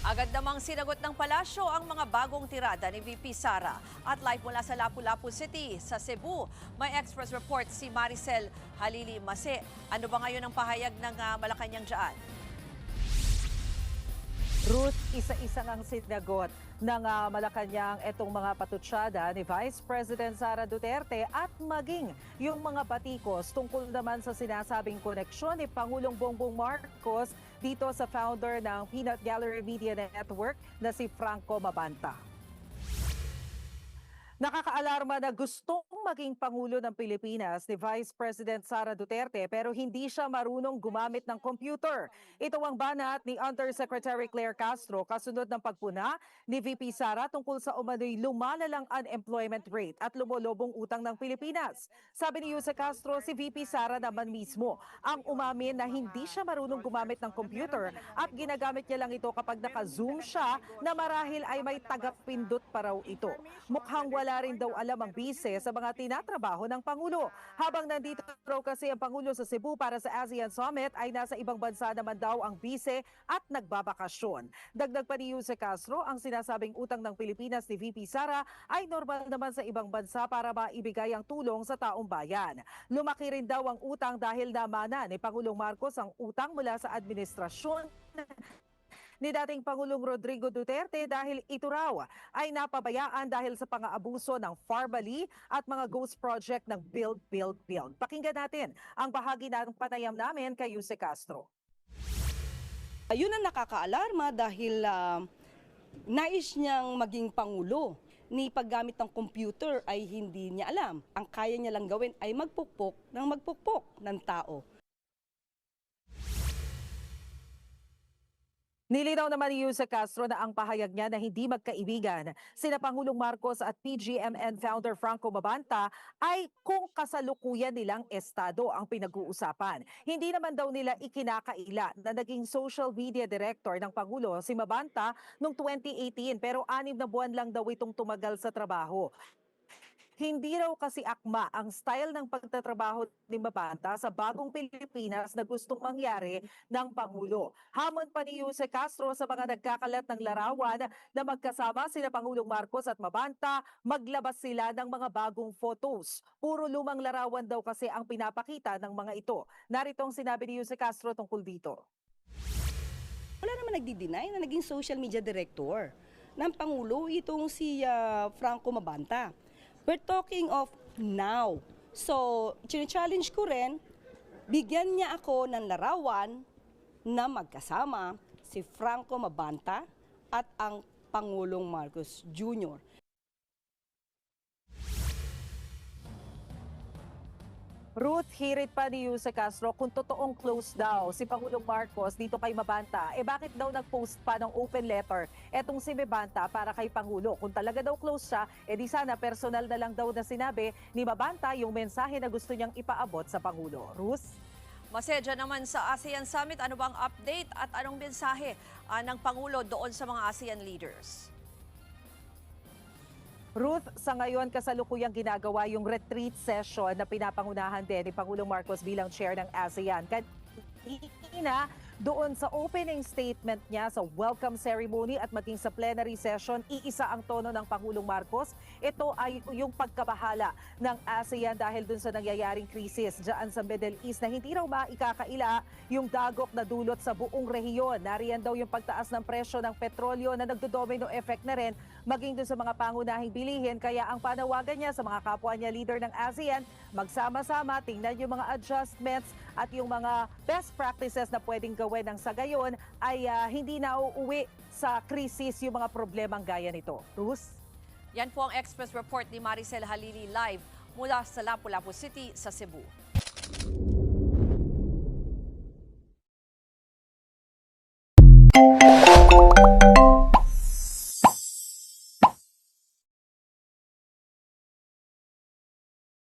Agad namang sinagot ng palasyo ang mga bagong tirada ni VP Sara. At live mula sa Lapu-Lapu City sa Cebu, may Express Report si Maricel Halili Mase. Ano ba ngayon ang pahayag ng Malacanang dyan? Ruth, isa-isa ang sinagot ng Malacanang itong mga patutsyada ni Vice President Sara Duterte at maging yung mga batikos tungkol naman sa sinasabing koneksyon ni Pangulong Bongbong Marcos dito sa founder ng Peanut Gallery Media Network na si Franco Mabanta. Nakakaalarma na gustong maging Pangulo ng Pilipinas ni Vice President Sara Duterte pero hindi siya marunong gumamit ng computer. Ito ang banat ni Undersecretary Claire Castro kasunod ng pagpuna ni VP Sara tungkol sa umano'y lumalalang unemployment rate at lumolobong utang ng Pilipinas. Sabi ni Jose Castro, si VP Sara naman mismo ang umamin na hindi siya marunong gumamit ng computer at ginagamit niya lang ito kapag naka-zoom siya na marahil ay may tagapindot pa raw ito. Mukhang wala rin daw alam ang bise sa mga tinatrabaho ng Pangulo. Habang nandito raw kasi ang Pangulo sa Cebu para sa ASEAN Summit ay nasa ibang bansa naman daw ang bise at nagbabakasyon. Dagdag pa ni Jose Castro, ang sinasabing utang ng Pilipinas ni VP Sara ay normal naman sa ibang bansa para maibigay ang tulong sa taong bayan. Lumaki rin daw ang utang dahil namana ni Pangulong Marcos ang utang mula sa administrasyon ni dating Pangulong Rodrigo Duterte dahil ito raw ay napabayaan dahil sa pang-aabuso ng Farbali at mga ghost project ng Build, Build, Build. Pakinggan natin ang bahagi ng panayam namin kay Jose Castro. Ayun ang nakakaalarma dahil nais niyang maging Pangulo. Ni paggamit ng computer ay hindi niya alam. Ang kaya niya lang gawin ay magpukpok ng tao. Nilinaw naman ni Jose Castro na ang pahayag niya na hindi magkaibigan sina Pangulong Marcos at PGMN founder Franco Mabanta ay kung kasalukuyan nilang estado ang pinag-uusapan. Hindi naman daw nila ikinakaila na naging social media director ng Pangulo si Mabanta noong 2018 pero 6 na buwan lang daw itong tumagal sa trabaho. Hindi raw kasi akma ang style ng pagtatrabaho ni Mabanta sa bagong Pilipinas na gustong mangyari ng Pangulo. Hamon pa ni Jose Castro sa mga nagkakalat ng larawan na magkasama sina Pangulong Marcos at Mabanta, maglabas sila ng mga bagong photos. Puro lumang larawan daw kasi ang pinapakita ng mga ito. Narito ang sinabi ni Jose Castro tungkol dito. Wala naman nagdi-deny na naging social media director ng Pangulo itong si Franco Mabanta. We're talking of now. So, challenge ko rin, bigyan niya ako ng larawan na magkasama si Franco Mabanta at ang Pangulong Marcos Jr. Ruth, hirit pa ni Jose Castro kung totoong close daw si Pangulong Marcos dito kay Mabanta. Bakit daw nag-post pa ng open letter etong si Mabanta para kay Pangulo? Kung talaga daw close siya, di sana personal na lang daw na sinabi ni Mabanta yung mensahe na gusto niyang ipaabot sa Pangulo. Ruth? Masedya naman sa ASEAN Summit, ano bang update at anong mensahe ng Pangulo doon sa mga ASEAN leaders? Ruth, sa ngayon kasalukuyang ginagawa yung retreat session na pinapangunahan din ni Pangulong Marcos bilang chair ng ASEAN. Kanina, doon sa opening statement niya sa welcome ceremony at maging sa plenary session, iisa ang tono ng Pangulong Marcos. Ito ay yung pagkabahala ng ASEAN dahil dun sa nangyayaring krisis dyan sa Middle East na hindi raw maikakaila yung dagok na dulot sa buong rehiyon. Nariyan daw yung pagtaas ng presyo ng petrolyo na nagdo-domino effect na rin maging dun sa mga pangunahing bilihin. Kaya ang panawagan niya sa mga kapwa niya leader ng ASEAN, magsama-sama, tingnan yung mga adjustments at yung mga best practices na pwedeng gawin ng sa gayon ay hindi na uuwi sa krisis yung mga problemang gaya nito. Ruth? Yan po ang Express Report ni Maricel Halili live mula sa Lapu-Lapu City sa Cebu.